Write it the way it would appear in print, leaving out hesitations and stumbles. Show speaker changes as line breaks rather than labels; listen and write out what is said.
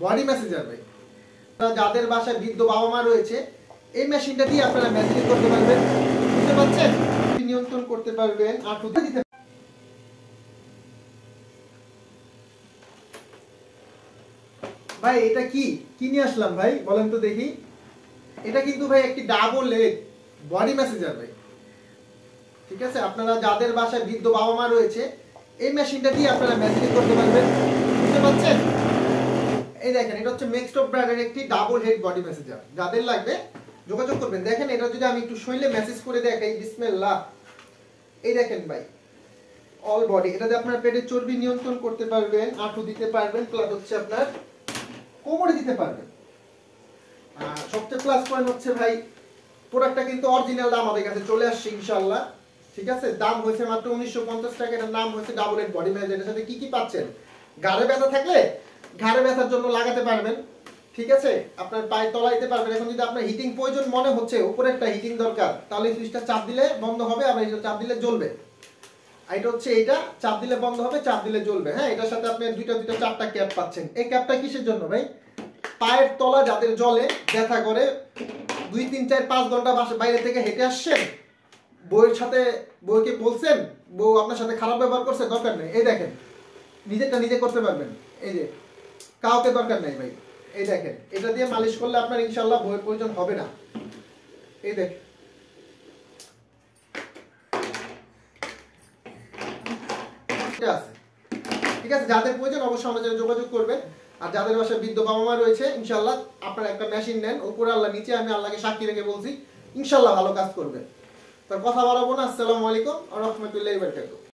Body massager ভাই, যাদের বাসায় বৃদ্ধ বাবা মা রয়েছে এই মেশিনটা দিয়ে আপনারা ম্যাসেজ করতে পারবেন, বুঝতে পারছেন? নিয়ন্ত্রণ করতে পারবেন। ভাই এটা কি কি নিয়ে আসলাম ভাই বলেন তো দেখি। এটা কিন্তু ভাই একটি ডাবল লেগ বডি ম্যাসেজার ভাই, ঠিক আছে? আপনারা যাদের বাসায় বৃদ্ধ বাবা মা রয়েছে এই মেশিনটা দিয়ে আপনারা ম্যাসেজ করতে পারবেন, বুঝতে পারছেন? এই দেখেন, এটা হচ্ছে মেক্সটপ ব্র্যান্ডের একটি ডাবল হেড বডি ম্যাসেজার। যাদের লাগবে যোগাযোগ করবেন। দেখেন এটা যদি আমি একটু শরীরে মেসেজ করে দেখাই, বিসমিল্লাহ। এই দেখেন ভাই, অল বডি। এটাতে আপনার পেটের চর্বি নিয়ন্ত্রণ করতে পারবেন, আঁটু দিতে পারবেন, প্লাস হচ্ছে আপনার কোমরে দিতে পারবেন। আর সবচেয়ে প্লাস পয়েন্ট হচ্ছে ভাই, প্রোডাক্টটা কিন্তু অরিজিনাল দাম আমাদের কাছে চলে আসছে ইনশাআল্লাহ, ঠিক আছে? দাম হয়েছে মাত্র 1950 টাকা। এটার নাম হচ্ছে ডাবল হেড বডি ম্যাসেজার। এর সাথে কি কি পাচ্ছেন? ঘাড়ে ব্যথা থাকলে ঘাড়ে ব্যথার জন্য লাগাতে পারবেন, ঠিক আছে? আপনার পায়ে তলা দিতে পারবেন। এখন যদি আপনার হিটিং প্রয়োজন মনে হচ্ছে, উপরে একটা হিটিং দরকার, তাহলে সুইচটা চাপ দিলে বন্ধ হবে, আবার এটা চাপ দিলে জ্বলবে। আর এটা হচ্ছে এইটা চাপ দিলে বন্ধ হবে, চাপ দিলে জ্বলবে। হ্যাঁ, এটার সাথে আপনি দুইটা চারটা ক্যাপ পাচ্ছেন। এই ক্যাপটা কিসের জন্য ভাই? পায়ের তলা যাদের জ্বলে, ব্যথা করে, 2 3 4 5 ঘন্টা বাইরে থেকে হেঁটে আসছেন, বউয়ের সাথে বউকে বলছেন, বউ আপনার সাথে খারাপ ব্যবহার করছে, দরকার নেই। এই দেখেন, নিজেরটা নিজে করতে পারবেন। এই যে কাউকে দরকার নাই ভাই। এই দেখেন, এটা দিয়ে মালিশ করলে আপনার ইনশাআল্লাহ বউয়ের প্রয়োজন হবে না। এই দেখেন, এটা আছে, ঠিক আছে? যাদের প্রয়োজন অবশ্যই আমাদের সাথে যোগাযোগ করবেন। আর যাদের বাসায় বৃদ্ধ বাবা মা রয়েছে, ইনশাআল্লাহ আপনারা একটা মেশিন নেন, উপরে আল্লাহ, নিচে আমি আল্লাহকে সাক্ষী রেখে বলছি, ইনশাআল্লাহ ভালো কাজ করবে। তার কথা বাড়াবো না। আসসালামু আলাইকুম ওয়া রাহমাতুল্লাহি ওয়া বারাকাতুহু।